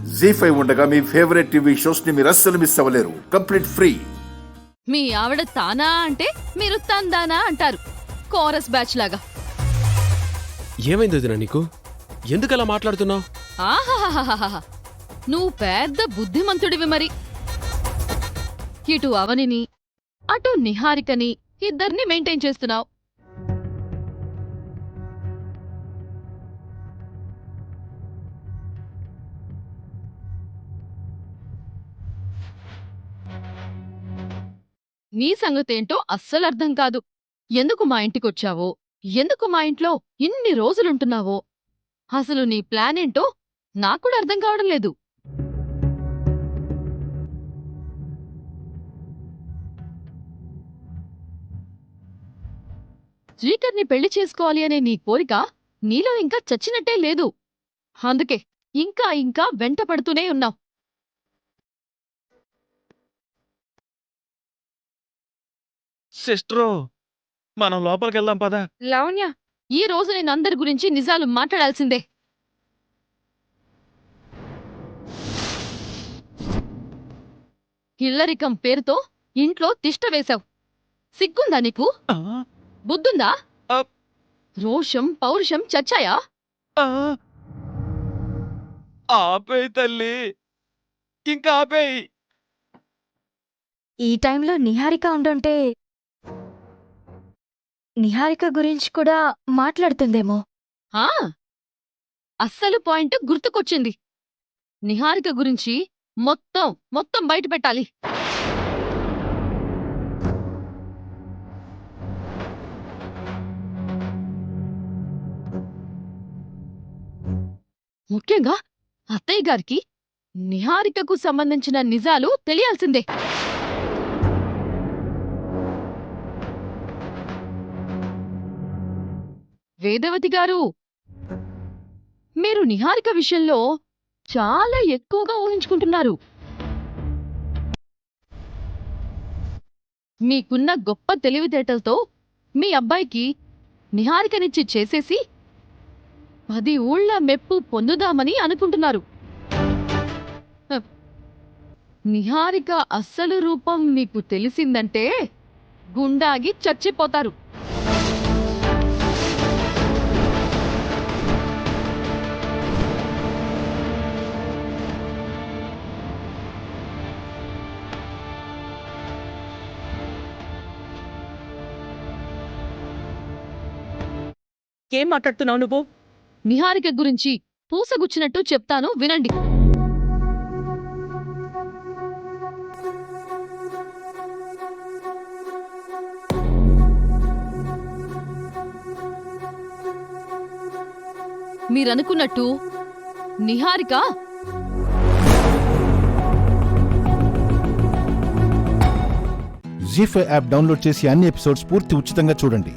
జీ5 ఉండగా మీ favourite TV shows ని మీరు అస్సలు మిస్ అవ్వలేరు. Complete free. మీ ఆవిడ తానా అంటే మీరు తందానా అంటారు, కోరస్ బ్యాచ్ లాగా. ఏమైంది వదినా నీకు? ఎందుకలా మాట్లాడుతున్నావు? ఆహాహాహాహా, నువ్వు పెద్ద బుద్ధిమంతుడివి మరి. ఇటు అవనిని అటు నిహారికని ఇద్దరిని మెయింటైన్ చేస్తున్నావు. నీ సంగతేంటో అస్సలు అర్థం కాదు. ఎందుకు మా ఇంటికొచ్చావో, ఎందుకు మా ఇంట్లో ఇన్ని రోజులుంటున్నావో, అసలు నీ ప్లాన్ ఏంటో నాక్కూడా అర్థం కావడం లేదు. శ్రీకర్ని పెళ్లి చేసుకోవాలి అనే నీ కోరిక నీలో ఇంకా చచ్చినట్టే లేదు. అందుకే ఇంకా ఇంకా వెంట పడుతూనే ఉన్నావు. సిస్టరు, మనం లోపలికి వెళ్దాం పదా. లావణ్య, ఈ రోజు నేను అందరి గురించి నిజాలు మాట్లాడాల్సిందే. ఇల్లరికం పేరుతో ఇంట్లో తిష్ట వేశావు. సిగ్గుందా నీకు? ఆ, బుద్ధుందా? ఆ, రోషం పౌరుషం చచ్చాయా? ఆ. ఆపేయ్ తల్లి, ఇంకా ఆపేయ్. ఈ టైంలో నిహారిక ఉండుంటే నిహారిక గురించి కూడా మాట్లాడుతుందేమో. ఆ అస్సలు పాయింట్ గుర్తుకొచ్చింది. నిహారిక గురించి మొత్తం మొత్తం బయట పెట్టాలి. ముఖ్యంగా అత్తయ్య గారికి నిహారికకు సంబంధించిన నిజాలు తెలియాల్సిందే. వేదవతి గారు, మీరు నిహారిక విషయంలో చాలా ఎక్కువగా ఊహించుకుంటున్నారు. మీకున్న గొప్ప తెలివితేటలతో మీ అబ్బాయికి నిహారికనిచ్చి చేసేసి 10 ఊళ్ళ మెప్పు పొందుదామని అనుకుంటున్నారు. హ, నిహారిక అస్సలు రూపం మీకు తెలిసిందంటే గుండాగి చచ్చిపోతారు. ఏం మాట్లాడుతున్నావు నువ్వు? నిహారిక గురించి పూసగుచ్చినట్టు చెప్తాను వినండి. మీరనుకున్నట్టు నిహారిక జీ5 యాప్ డౌన్లోడ్ చేసి అన్ని ఎపిసోడ్స్ పూర్తి ఉచితంగా చూడండి.